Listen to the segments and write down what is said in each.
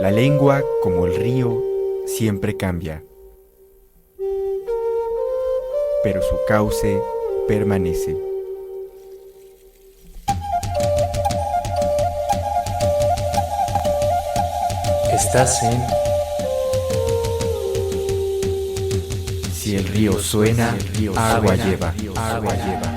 La lengua, como el río, siempre cambia, pero su cauce permanece. Estás en Si el río suena, agua lleva, agua lleva.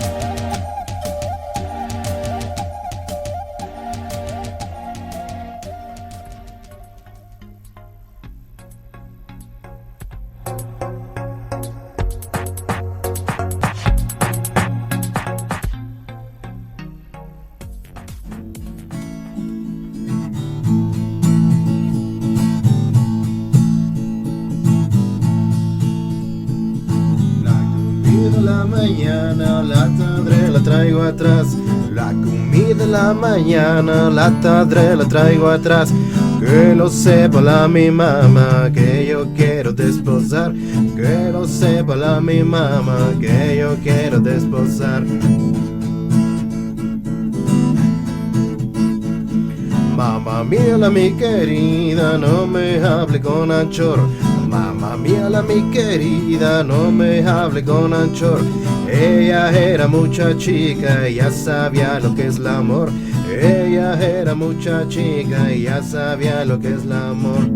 La comida en la mañana, la tarde la traigo atrás. Que lo sepa la mi mamá, que yo quiero desposar. Que lo sepa la mi mamá, que yo quiero desposar. Mamá mía la mi querida, no me hable con anchor. Mamá mía la mi querida, no me hable con anchor. Ella era mucha chica y ya sabía lo que es el amor. Ella era mucha chica y ya sabía lo que es el amor.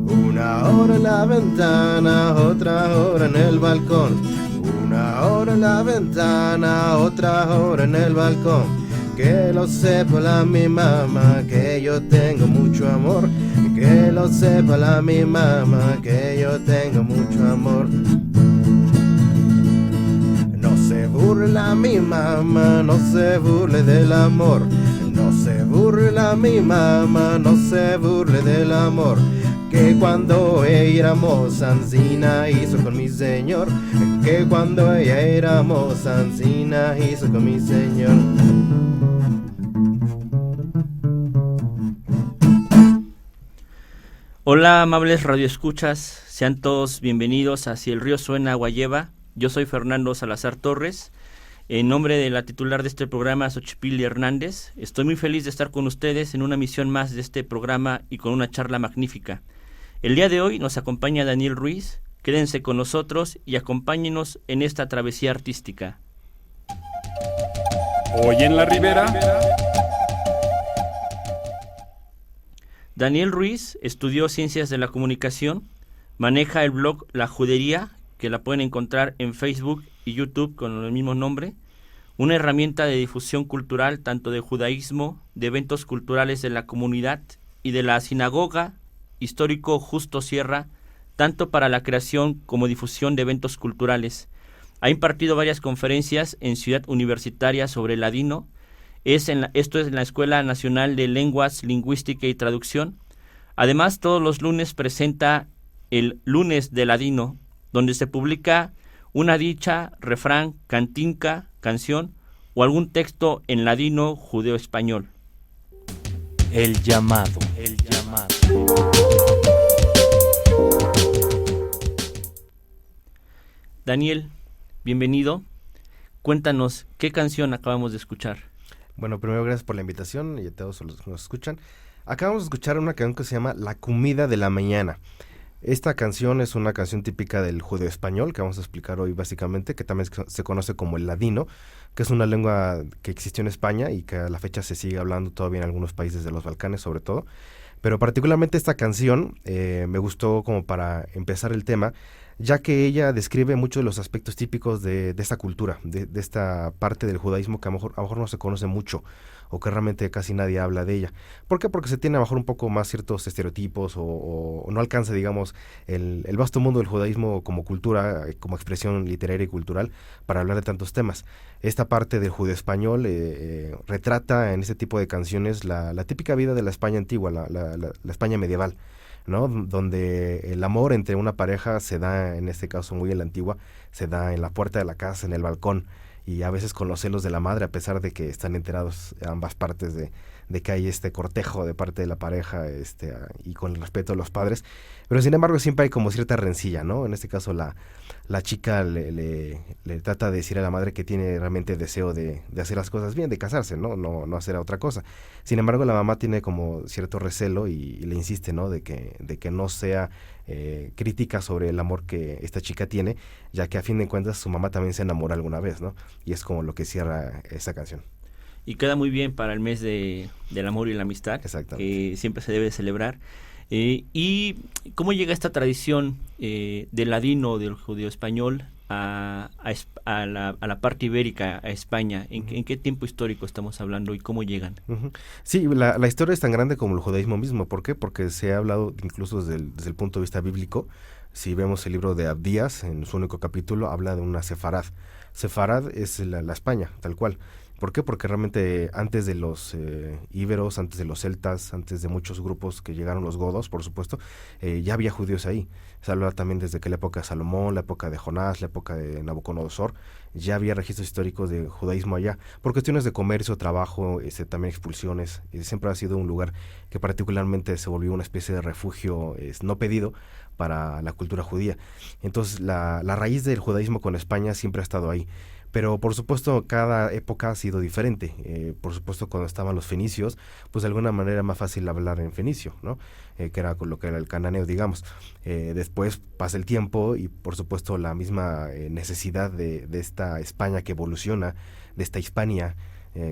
Una hora en la ventana, otra hora en el balcón. Una hora en la ventana, otra hora en el balcón. Que lo sepa la mi mamá, que yo tengo mucho amor. Que lo sepa la mi mamá, que yo tengo mucho amor. No se burle la mi mamá, no se burle del amor. No se burle la mi mamá, no se burle del amor. Que cuando ella era moza, Ancina hizo con mi señor. Que cuando ella era moza, Ancina hizo con mi señor. Hola amables radioescuchas, sean todos bienvenidos a Si el río suena, agua lleva. Yo soy Fernando Salazar Torres, en nombre de la titular de este programa, Xochipilli Hernández. Estoy muy feliz de estar con ustedes en una emisión más de este programa y con una charla magnífica. El día de hoy nos acompaña Daniel Ruiz. Quédense con nosotros y acompáñenos en esta travesía artística. Hoy en la Ribera. Daniel Ruiz estudió Ciencias de la Comunicación, maneja el blog La Judería, que la pueden encontrar en Facebook y YouTube con el mismo nombre, una herramienta de difusión cultural tanto de judaísmo, de eventos culturales de la comunidad y de la sinagoga histórico Justo Sierra, tanto para la creación como difusión de eventos culturales. Ha impartido varias conferencias en Ciudad Universitaria sobre el ladino. Esto es en la Escuela Nacional de Lenguas, Lingüística y Traducción. Además, todos los lunes presenta el Lunes de Ladino, donde se publica una dicha, refrán, cantinca, canción o algún texto en ladino judeo-español. El llamado. Daniel, bienvenido. Cuéntanos, ¿qué canción acabamos de escuchar? Bueno, primero gracias por la invitación y a todos los que nos escuchan. Acabamos de escuchar una canción que se llama La comida de la mañana. Esta canción es una canción típica del judeo español, que vamos a explicar hoy básicamente, que también se conoce como el ladino, que es una lengua que existió en España y que a la fecha se sigue hablando todavía en algunos países de los Balcanes sobre todo. Pero particularmente esta canción me gustó como para empezar el tema, ya que ella describe muchos de los aspectos típicos de esta cultura, de esta parte del judaísmo que a lo mejor no se conoce mucho, o que realmente casi nadie habla de ella. ¿Por qué? Porque se tiene a lo mejor un poco más ciertos estereotipos o no alcanza, digamos, el vasto mundo del judaísmo como cultura, como expresión literaria y cultural para hablar de tantos temas. Esta parte del judeo español retrata en este tipo de canciones la típica vida de la España antigua, la España medieval, ¿no? Donde el amor entre una pareja se da, en este caso muy en la antigua, se da en la puerta de la casa, en el balcón, y a veces con los celos de la madre, a pesar de que están enterados ambas partes de de que hay este cortejo de parte de la pareja, y con el respeto de los padres, pero sin embargo siempre hay como cierta rencilla, ¿no? En este caso la chica le trata de decir a la madre que tiene realmente deseo de hacer las cosas bien, de casarse, no hacer otra cosa. Sin embargo, la mamá tiene como cierto recelo y le insiste, ¿no? De que no sea crítica sobre el amor que esta chica tiene, ya que a fin de cuentas su mamá también se enamora alguna vez, ¿no? Y es como lo que cierra esa canción. Y queda muy bien para el mes del amor y la amistad, que siempre se debe celebrar. ¿Y cómo llega esta tradición del ladino, del judío español, a la parte ibérica, a España? ¿En qué tiempo histórico estamos hablando y cómo llegan? Uh-huh. Sí, la historia es tan grande como el judaísmo mismo. ¿Por qué? Porque se ha hablado incluso desde el punto de vista bíblico. Si vemos el libro de Abdías, en su único capítulo, habla de una sefarad. Sefarad es la España, tal cual. ¿Por qué? Porque realmente antes de los íberos, antes de los celtas, antes de muchos grupos que llegaron los godos, por supuesto, ya había judíos ahí. Se habla también desde que la época de Salomón, la época de Jonás, la época de Nabucodonosor, ya había registros históricos de judaísmo allá. Por cuestiones de comercio, trabajo, también expulsiones. Siempre ha sido un lugar que particularmente se volvió una especie de refugio no pedido para la cultura judía. Entonces la raíz del judaísmo con España siempre ha estado ahí. Pero por supuesto cada época ha sido diferente. Por supuesto cuando estaban los fenicios, pues de alguna manera era más fácil hablar en fenicio, ¿no? Que era con lo que era el cananeo, digamos. Después pasa el tiempo y por supuesto la misma necesidad de esta España que evoluciona, de esta Hispania,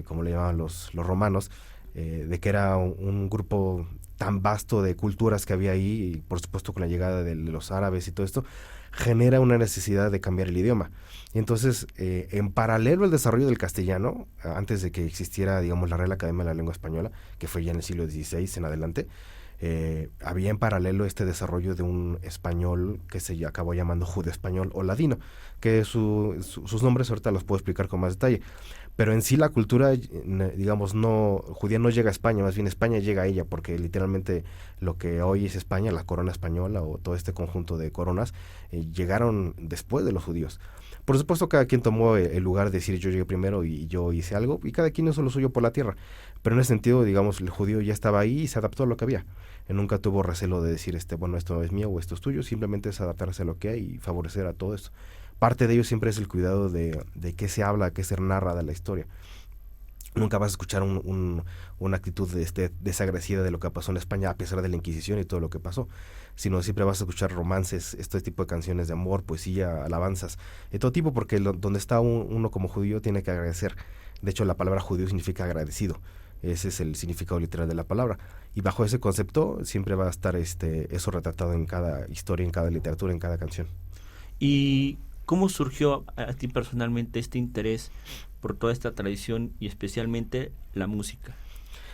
como le llamaban los romanos, de que era un grupo tan vasto de culturas que había ahí, y por supuesto con la llegada de los árabes y todo esto, genera una necesidad de cambiar el idioma. Y entonces, en paralelo al desarrollo del castellano, antes de que existiera, digamos, la Real Academia de la Lengua Española, que fue ya en el siglo XVI en adelante, había en paralelo este desarrollo de un español que se acabó llamando judeoespañol o ladino, que sus nombres ahorita los puedo explicar con más detalle. Pero en sí la cultura, digamos, judía no llega a España, más bien España llega a ella, porque literalmente lo que hoy es España, la corona española o todo este conjunto de coronas, llegaron después de los judíos. Por supuesto, cada quien tomó el lugar de decir yo llegué primero y yo hice algo, y cada quien hizo lo suyo por la tierra. Pero en ese sentido, digamos, el judío ya estaba ahí y se adaptó a lo que había. Nunca tuvo recelo de decir, bueno, esto es mío o esto es tuyo, simplemente es adaptarse a lo que hay y favorecer a todo eso. Parte de ello siempre es el cuidado de qué se habla, qué se narra de la historia. Nunca vas a escuchar una actitud desagresiva de lo que pasó en España a pesar de la Inquisición y todo lo que pasó, sino siempre vas a escuchar romances, este tipo de canciones de amor, poesía, alabanzas, de todo tipo, porque donde está uno como judío tiene que agradecer. De hecho, la palabra judío significa agradecido. Ese es el significado literal de la palabra. Y bajo ese concepto siempre va a estar eso retratado en cada historia, en cada literatura, en cada canción. ¿Y cómo surgió a ti personalmente este interés por toda esta tradición y especialmente la música?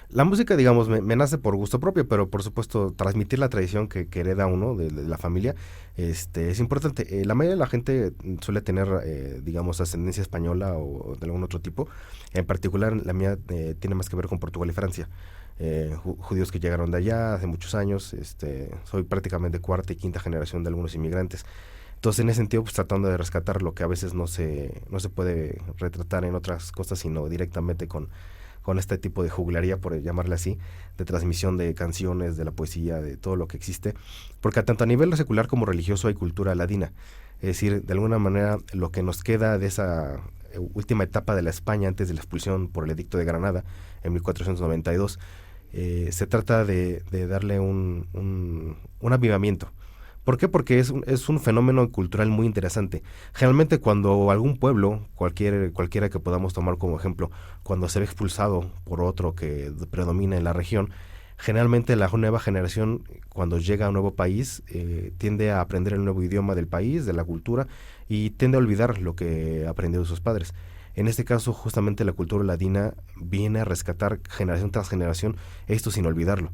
La música, digamos, me nace por gusto propio, pero por supuesto transmitir la tradición que hereda uno de la familia es importante. La mayoría de la gente suele tener, digamos, ascendencia española o de algún otro tipo. En particular, la mía tiene más que ver con Portugal y Francia. Judíos que llegaron de allá hace muchos años. Soy prácticamente cuarta y quinta generación de algunos inmigrantes. Entonces, en ese sentido, pues tratando de rescatar lo que a veces no se puede retratar en otras cosas, sino directamente con este tipo de juglaría, por llamarle así, de transmisión de canciones, de la poesía, de todo lo que existe, porque tanto a nivel secular como religioso hay cultura ladina. Es decir, de alguna manera lo que nos queda de esa última etapa de la España antes de la expulsión por el Edicto de Granada en 1492, se trata de darle un avivamiento. ¿Por qué? Porque es un fenómeno cultural muy interesante. Generalmente cuando algún pueblo, cualquiera que podamos tomar como ejemplo, cuando se ve expulsado por otro que predomina en la región, generalmente la nueva generación, cuando llega a un nuevo país, tiende a aprender el nuevo idioma del país, de la cultura, y tiende a olvidar lo que aprendió de sus padres. En este caso, justamente la cultura ladina viene a rescatar generación tras generación esto sin olvidarlo.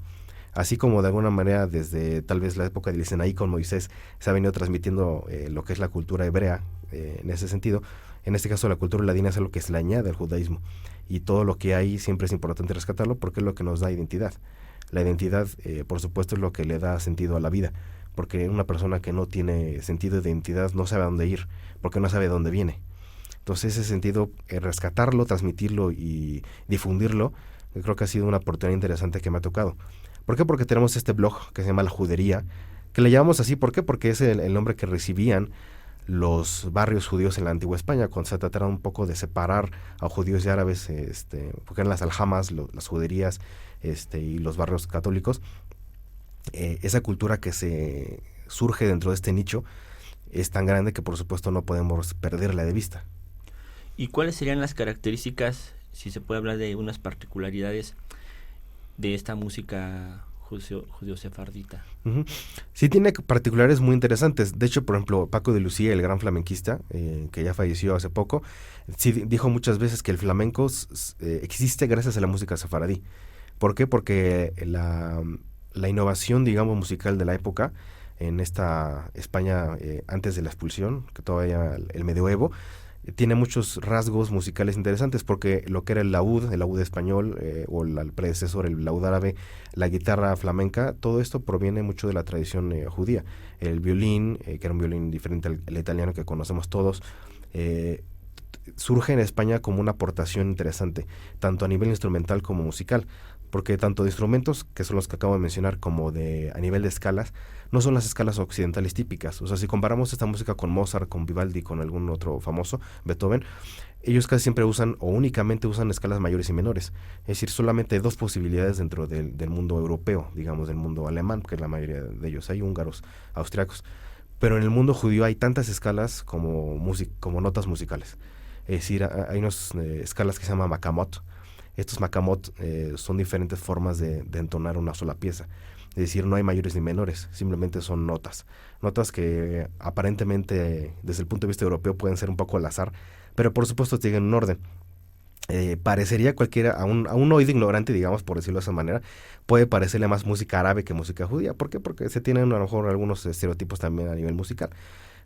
Así como de alguna manera desde tal vez la época del Sinaí con Moisés se ha venido transmitiendo lo que es la cultura hebrea en ese sentido, en este caso la cultura ladina es algo que se le añade al judaísmo, y todo lo que hay siempre es importante rescatarlo porque es lo que nos da identidad. La identidad, por supuesto, es lo que le da sentido a la vida, porque una persona que no tiene sentido de identidad no sabe a dónde ir, porque no sabe de dónde viene. Entonces ese sentido, rescatarlo, transmitirlo y difundirlo, Creo que ha sido una oportunidad interesante que me ha tocado. ¿Por qué? Porque tenemos este blog que se llama La Judería, que le llamamos así. ¿Por qué? Porque es el nombre que recibían los barrios judíos en la antigua España, cuando se trataron un poco de separar a judíos y árabes, porque eran las aljamas, las juderías, y los barrios católicos. Esa cultura que se surge dentro de este nicho es tan grande que por supuesto no podemos perderla de vista. ¿Y cuáles serían las características, si se puede hablar de unas particularidades de esta música judío-sefardita? Uh-huh. Sí, tiene particulares muy interesantes. De hecho, por ejemplo, Paco de Lucía, el gran flamenquista, que ya falleció hace poco, sí dijo muchas veces que el flamenco existe gracias a la música sefaradí. ¿Por qué? Porque la innovación, digamos, musical de la época, en esta España antes de la expulsión, que todavía el medioevo, tiene muchos rasgos musicales interesantes, porque lo que era el laúd español, o el predecesor, el laúd árabe, la guitarra flamenca, todo esto proviene mucho de la tradición judía. El violín, que era un violín diferente al italiano que conocemos todos, surge en España como una aportación interesante, tanto a nivel instrumental como musical, porque tanto de instrumentos, que son los que acabo de mencionar, como a nivel de escalas, no son las escalas occidentales típicas. O sea, si comparamos esta música con Mozart, con Vivaldi, con algún otro famoso, Beethoven, ellos casi siempre usan o únicamente usan escalas mayores y menores. Es decir, solamente hay dos posibilidades dentro del mundo europeo, digamos, del mundo alemán, que es la mayoría de ellos. Hay húngaros, austriacos. Pero en el mundo judío hay tantas escalas como notas musicales. Es decir, hay unas escalas que se llaman makamot. Estos makamot son diferentes formas de entonar una sola pieza. Es decir, no hay mayores ni menores, simplemente son notas. Notas que aparentemente, desde el punto de vista europeo, pueden ser un poco al azar, pero por supuesto tienen un orden. Parecería cualquiera, a un oído ignorante, digamos, por decirlo de esa manera, puede parecerle más música árabe que música judía. ¿Por qué? Porque se tienen a lo mejor algunos estereotipos también a nivel musical.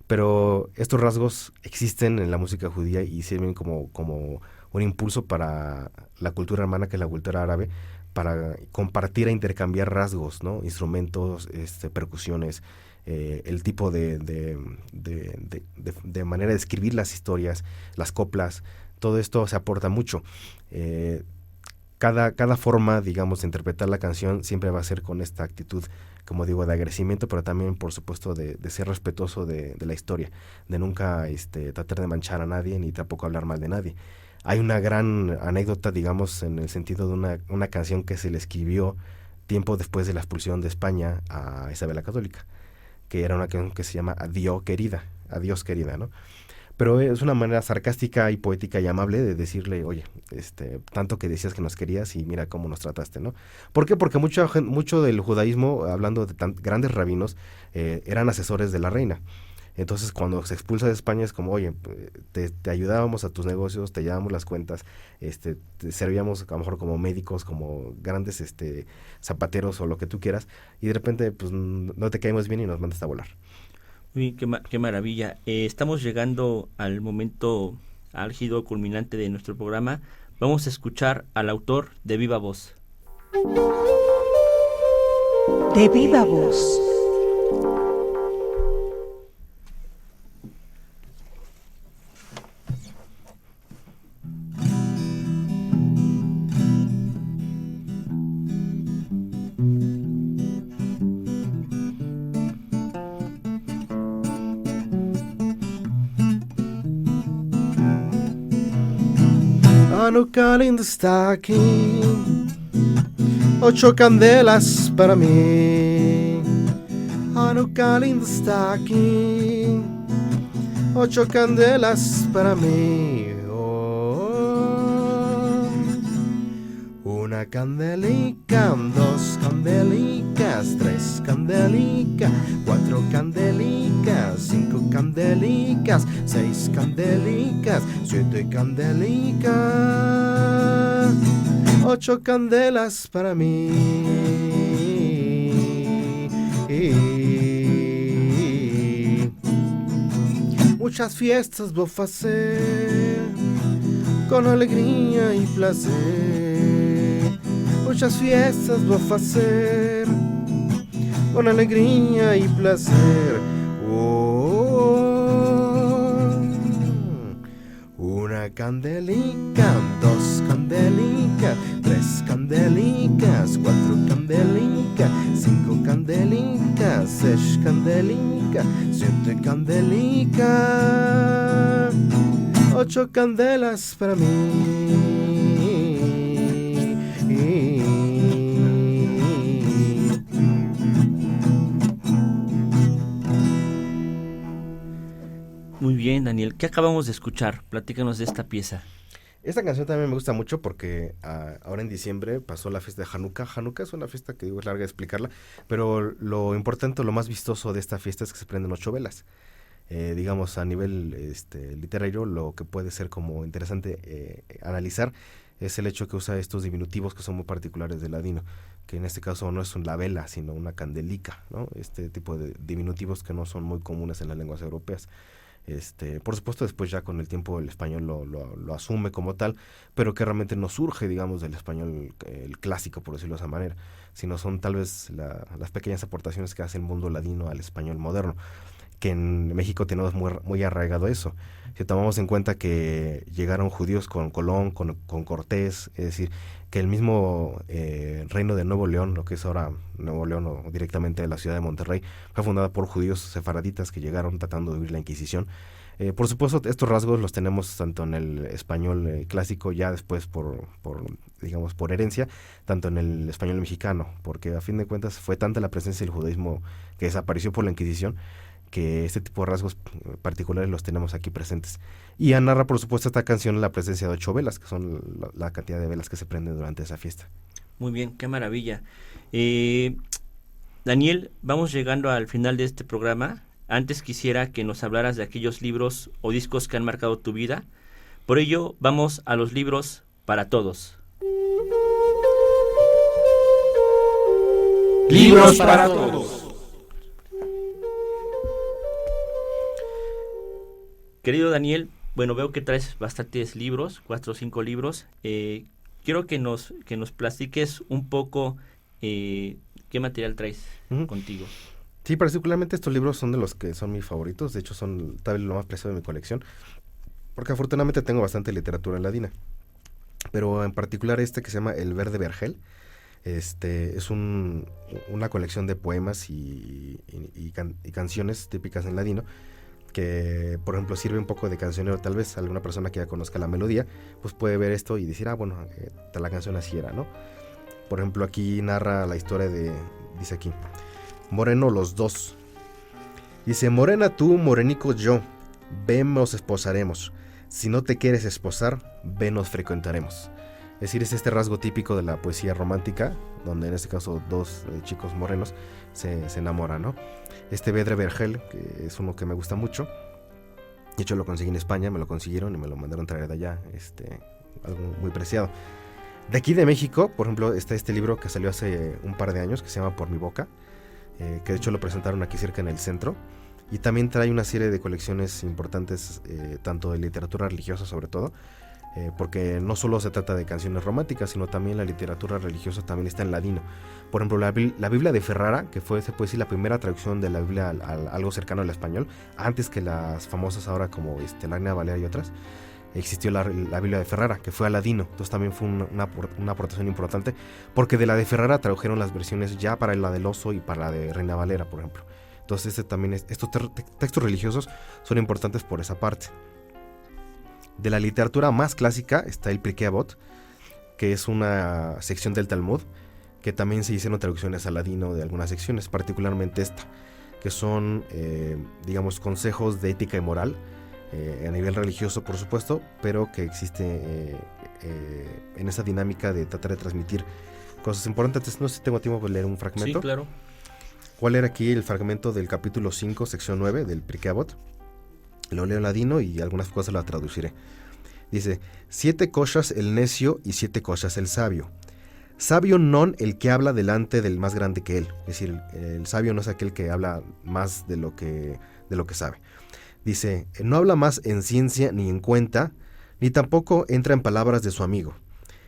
Pero estos rasgos existen en la música judía y sirven como un impulso para la cultura hermana, que es la cultura árabe, para compartir e intercambiar rasgos, ¿no? Instrumentos, percusiones, el tipo de manera de escribir las historias, las coplas. Todo esto se aporta mucho. Cada forma, digamos, de interpretar la canción siempre va a ser con esta actitud, como digo, de agradecimiento, pero también, por supuesto, de ser respetuoso de la historia, de nunca tratar de manchar a nadie, ni tampoco hablar mal de nadie. Hay una gran anécdota, digamos, en el sentido de una canción que se le escribió tiempo después de la expulsión de España a Isabel la Católica, que era una canción que se llama Adiós querida, ¿no? Pero es una manera sarcástica y poética y amable de decirle, oye, tanto que decías que nos querías y mira cómo nos trataste, ¿no? ¿Por qué? Porque mucho del judaísmo, hablando de grandes rabinos, eran asesores de la reina. Entonces, cuando se expulsa de España es como, oye, te ayudábamos a tus negocios, te llevábamos las cuentas, te servíamos a lo mejor como médicos, como grandes zapateros o lo que tú quieras, y de repente pues no te caímos bien y nos mandas a volar. Uy, qué maravilla. Estamos llegando al momento álgido, culminante de nuestro programa. Vamos a escuchar al autor de viva voz. De viva voz. Hanukkah lindo está aquí, 8 candelas para mí. Hanukkah lindo está aquí, 8 candelas para mí. Oh, una candelica, 2 candelicas, 3 candelicas, 4 candelicas, 5 candelicas, 6 candelicas, 7 candelicas, 8 candelas para mí. Muchas fiestas voy a hacer con alegría y placer. Muchas fiestas voy a hacer con alegría y placer. Oh, una candelica, 2 candelica, 3 candelicas, 4 candelica, 5 candelica, 6 candelica, 7 candelica, 8 candelas para mí. Muy bien, Daniel. ¿Qué acabamos de escuchar? Platícanos de esta pieza. Esta canción también me gusta mucho porque ahora en diciembre pasó la fiesta de Hanukkah. Hanukkah es una fiesta que digo es larga de explicarla, pero lo importante, lo más vistoso de esta fiesta es que se prenden 8 velas. Digamos, a nivel literario, lo que puede ser como interesante analizar es el hecho que usa estos diminutivos que son muy particulares del ladino, que en este caso no es la vela, sino una candelica, ¿no? Este tipo de diminutivos que no son muy comunes en las lenguas europeas. Por supuesto, después ya con el tiempo el español lo asume como tal, pero que realmente no surge, digamos, del español el clásico, por decirlo de esa manera, sino son tal vez las pequeñas aportaciones que hace el mundo ladino al español moderno, que en México tenemos muy arraigado eso. Si tomamos en cuenta que llegaron judíos con Colón, con Cortés, es decir, que el mismo reino de Nuevo León, lo que es ahora Nuevo León o directamente la ciudad de Monterrey, fue fundada por judíos sefaraditas que llegaron tratando de huir la Inquisición. Por supuesto, estos rasgos los tenemos tanto en el español clásico, ya después por herencia, tanto en el español mexicano, porque a fin de cuentas fue tanta la presencia del judaísmo que desapareció por la Inquisición, que este tipo de rasgos particulares los tenemos aquí presentes. Y narra, por supuesto, esta canción la presencia de 8 velas, que son la cantidad de velas que se prenden durante esa fiesta. Muy bien, qué maravilla. Daniel, vamos llegando al final de este programa. Antes quisiera que nos hablaras de aquellos libros o discos que han marcado tu vida. Por ello, vamos a los libros para todos. Libros para todos. Querido Daniel, bueno, veo que traes bastantes libros, 4 o 5 libros. Quiero que nos platiques un poco qué material traes contigo. Sí, particularmente estos libros son de los que son mis favoritos. De hecho, son tal vez lo más preciado de mi colección, porque afortunadamente tengo bastante literatura ladina. Pero en particular este que se llama El Verde Vergel, es una colección de poemas y canciones típicas en ladino, que por ejemplo sirve un poco de cancionero. Tal vez alguna persona que ya conozca la melodía pues puede ver esto y decir, bueno, la canción así era, ¿no? Por ejemplo, aquí narra la historia dice aquí, Moreno los dos. Dice, morena tú, morenico yo, ven nos esposaremos. Si no te quieres esposar, ven nos frecuentaremos. Es decir, es este rasgo típico de la poesía romántica, donde en este caso 2 chicos morenos se enamoran, ¿no? Este Vedre Vergel, que es uno que me gusta mucho. De hecho, lo conseguí en España, me lo consiguieron y me lo mandaron traer de allá, algo muy preciado. De aquí de México, por ejemplo, está este libro que salió hace un par de años, que se llama Por mi boca, que de hecho lo presentaron aquí cerca en el centro. Y también trae una serie de colecciones importantes, tanto de literatura religiosa sobre todo, porque no solo se trata de canciones románticas, sino también la literatura religiosa también está en ladino. Por ejemplo, la Biblia de Ferrara, que fue, se puede decir, la primera traducción de la Biblia algo cercano al español, antes que las famosas ahora como la Reina Valera y otras, existió la Biblia de Ferrara, que fue a ladino. Entonces también fue una aportación importante, porque de la de Ferrara tradujeron las versiones ya para la del Oso y para la de Reina Valera, por ejemplo. Entonces estos textos religiosos son importantes por esa parte. De la literatura más clásica está el Pirkei Avot, que es una sección del Talmud, que también se hicieron traducciones al ladino de algunas secciones, particularmente esta, que son, consejos de ética y moral, a nivel religioso, por supuesto, pero que existe en esa dinámica de tratar de transmitir cosas importantes. No sé si tengo tiempo para leer un fragmento. Sí, claro. ¿Cuál era aquí el fragmento del capítulo 5, sección 9 del Pirkei Avot? Lo leo en ladino y algunas cosas las traduciré. Dice, 7 cosas el necio y 7 cosas el sabio. Sabio non el que habla delante del más grande que él. Es decir, el sabio no es aquel que habla más de lo que sabe. Dice, no habla más en ciencia ni en cuenta, ni tampoco entra en palabras de su amigo.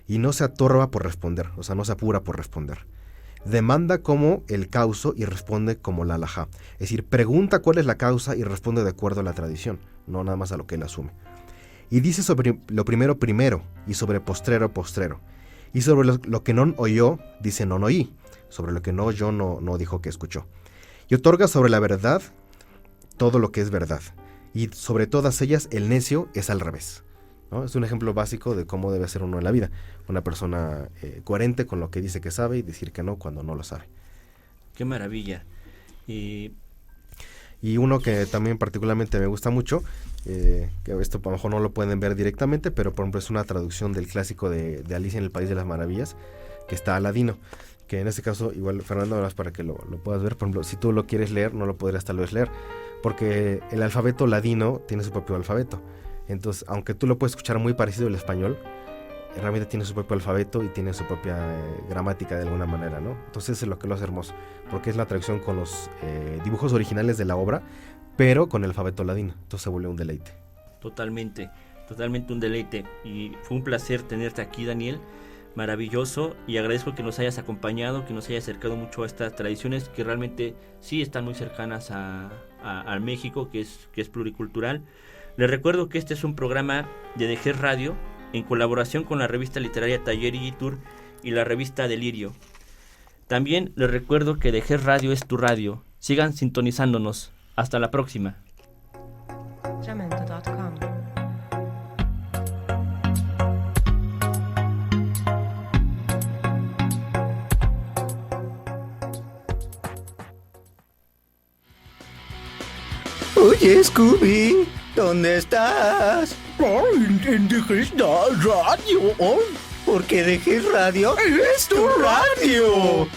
Y no se atorba por responder, o sea, no se apura por responder. Demanda como el causo y responde como la halajá. Es decir, pregunta cuál es la causa y responde de acuerdo a la tradición, no nada más a lo que él asume. Y dice sobre lo primero primero, y sobre postrero postrero. Y sobre lo que non oyó, dice non oí. Sobre lo que no oyó, no dijo que escuchó. Y otorga sobre la verdad todo lo que es verdad. Y sobre todas ellas, el necio es al revés, ¿no? Es un ejemplo básico de cómo debe ser uno en la vida. Una persona coherente con lo que dice que sabe y decir que no cuando no lo sabe. Qué maravilla. Y uno que también particularmente me gusta mucho, que esto a lo mejor no lo pueden ver directamente, pero por ejemplo es una traducción del clásico de Alicia en el País de las Maravillas, que está Aladino, que en este caso, igual Fernando, para que lo puedas ver, por ejemplo, si tú lo quieres leer, no lo podrías tal vez leer, porque el alfabeto ladino tiene su propio alfabeto. Entonces, aunque tú lo puedes escuchar muy parecido al español, realmente tiene su propio alfabeto y tiene su propia gramática de alguna manera, ¿no? Entonces es lo que lo hace hermoso, porque es la traducción con los dibujos originales de la obra, pero con el alfabeto ladino. Entonces se vuelve un deleite. Totalmente un deleite. Y fue un placer tenerte aquí, Daniel. Maravilloso, y agradezco que nos hayas acompañado, que nos hayas acercado mucho a estas tradiciones que realmente sí están muy cercanas a México, que es pluricultural. Les recuerdo que este es un programa de Dejez Radio, en colaboración con la revista literaria Taller y Tour y la revista Delirio. También les recuerdo que Dejez Radio es tu radio. Sigan sintonizándonos. Hasta la próxima. Jamendo.com. Oye, Scooby, ¿dónde estás? En Dejez Radio. Porque Dejez Radio es tu radio.